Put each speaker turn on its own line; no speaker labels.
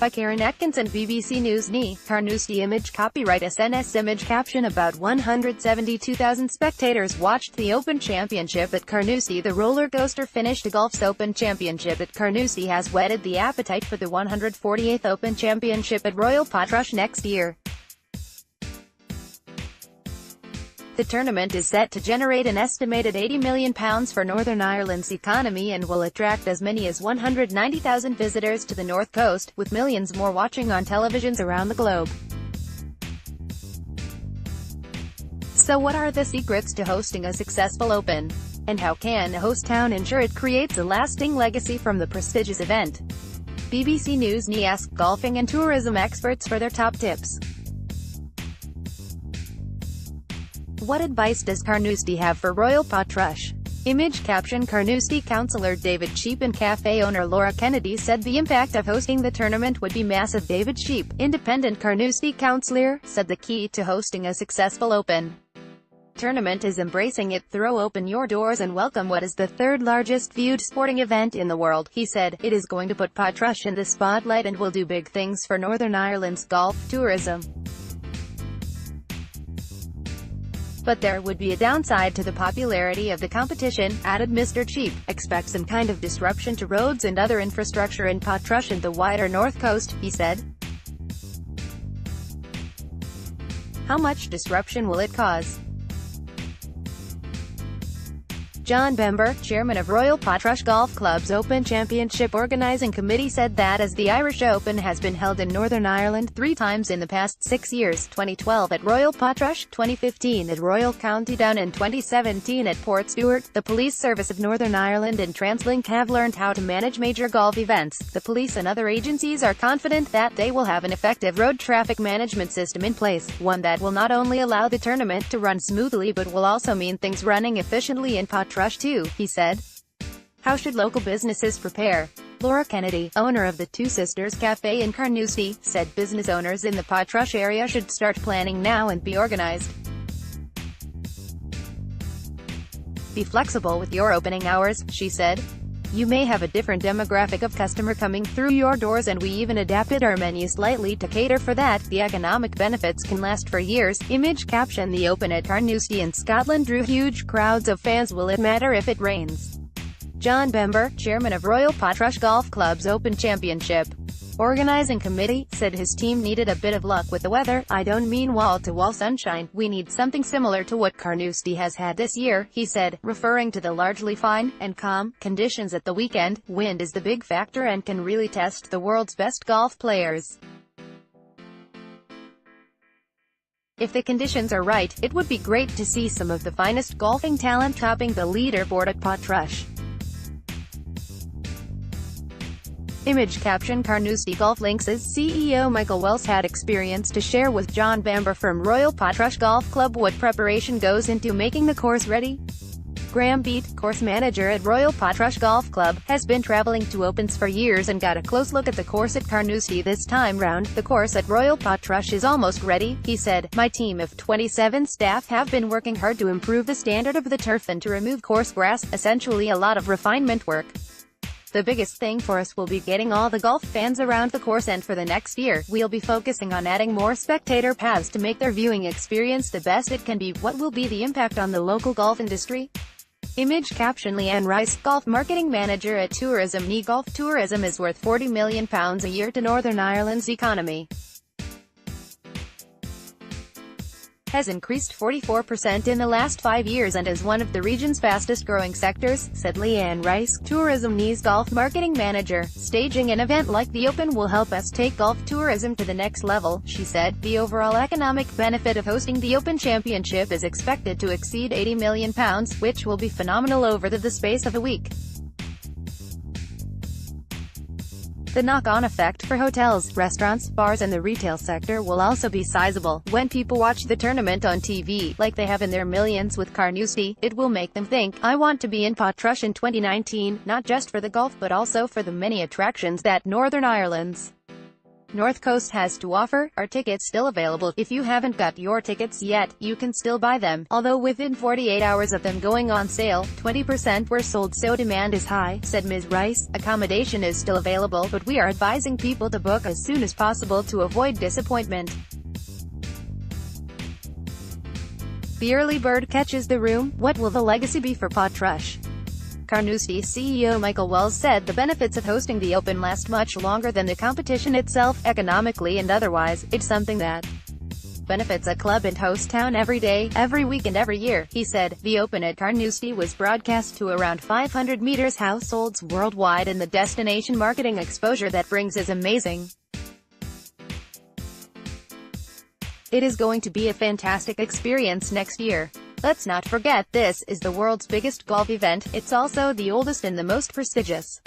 By Karen Atkinson, BBC News. Carnoustie image copyright SNS image caption. About 172,000 spectators watched the Open Championship at Carnoustie. The roller coaster finish to Golf's Open Championship at Carnoustie has whetted the appetite for the 148th Open Championship at Royal Portrush next year. The tournament is set to generate an estimated £80 million for Northern Ireland's economy and will attract as many as 190,000 visitors to the North Coast, with millions more watching on televisions around the globe. So what are the secrets to hosting a successful Open? And how can a host town ensure it creates a lasting legacy from the prestigious event? BBC News asked golfing and tourism experts for their top tips. What advice does Carnoustie have for Royal Portrush? Image caption. Carnoustie councillor David Sheep and cafe owner Laura Kennedy said the impact of hosting the tournament would be massive. David Sheep, independent Carnoustie councillor, said the key to hosting a successful Open tournament is embracing it. Throw open your doors and welcome what is the third largest viewed sporting event in the world. He said, it is going to put Portrush in the spotlight and will do big things for Northern Ireland's golf tourism. But there would be a downside to the popularity of the competition, added Mr. Sheep. Expect some kind of disruption to roads and other infrastructure in Portrush and the wider North Coast, he said. How much disruption will it cause? John Bember, chairman of Royal Portrush Golf Club's Open Championship Organising Committee, said that as the Irish Open has been held in Northern Ireland 3 times in the past 6 years, 2012 at Royal Portrush, 2015 at Royal County Down and 2017 at Portstewart, the Police Service of Northern Ireland and TransLink have learned how to manage major golf events. The police and other agencies are confident that they will have an effective road traffic management system in place, one that will not only allow the tournament to run smoothly but will also mean things running efficiently in Portrush too, he said. How should local businesses prepare? Laura Kennedy, owner of the Two Sisters Cafe in Carnoustie, said business owners in the Portrush area should start planning now and be organized. Be flexible with your opening hours, she said. You may have a different demographic of customer coming through your doors and we even adapted our menu slightly to cater for that. The economic benefits can last for years. Image caption. The Open at Carnoustie in Scotland drew huge crowds of fans. Will it matter if it rains? John Bember, chairman of Royal Portrush Golf Club's Open Championship Organising Committee, said his team needed a bit of luck with the weather. I don't mean wall-to-wall sunshine. We need something similar to what Carnoustie has had this year, he said, referring to the largely fine and calm conditions at the weekend. Wind is the big factor and can really test the world's best golf players. If the conditions are right, it would be great to see some of the finest golfing talent topping the leaderboard at Portrush. Image caption. Carnoustie Golf Links' CEO Michael Wells had experience to share with John Bamber from Royal Portrush Golf Club. What preparation goes into making the course ready? Graham Beat, course manager at Royal Portrush Golf Club, has been traveling to Opens for years and got a close look at the course at Carnoustie this time round. The course at Royal Portrush is almost ready, he said. My team of 27 staff have been working hard to improve the standard of the turf and to remove coarse grass, essentially a lot of refinement work. The biggest thing for us will be getting all the golf fans around the course, and for the next year, we'll be focusing on adding more spectator paths to make their viewing experience the best it can be. What will be the impact on the local golf industry? Image caption. Leanne Rice, golf marketing manager at Tourism. Golf tourism is worth £40 million a year to Northern Ireland's economy. Has increased 44% in the last 5 years and is one of the region's fastest growing sectors, said Leanne Rice, Tourism's golf marketing manager. Staging an event like the Open will help us take golf tourism to the next level, she said. The overall economic benefit of hosting the Open Championship is expected to exceed £80 million, which will be phenomenal over the space of a week. The knock-on effect for hotels, restaurants, bars and the retail sector will also be sizable. When people watch the tournament on TV, like they have in their millions with Carnoustie, it will make them think, I want to be in Portrush in 2019, not just for the golf but also for the many attractions that Northern Ireland's North Coast has to offer. Are tickets still available? If you haven't got your tickets yet, you can still buy them, although within 48 hours of them going on sale, 20% were sold, so demand is high, said Ms. Rice. Accommodation is still available, but we are advising people to book as soon as possible to avoid disappointment. The early bird catches the room. What will the legacy be for Patrush? Carnoustie CEO Michael Wells said the benefits of hosting the Open last much longer than the competition itself, economically and otherwise. It's something that benefits a club and host town every day, every week and every year, he said. The Open at Carnoustie was broadcast to around 500 meters households worldwide, and the destination marketing exposure that brings is amazing. It is going to be a fantastic experience next year. Let's not forget, this is the world's biggest golf event. It's also the oldest and the most prestigious.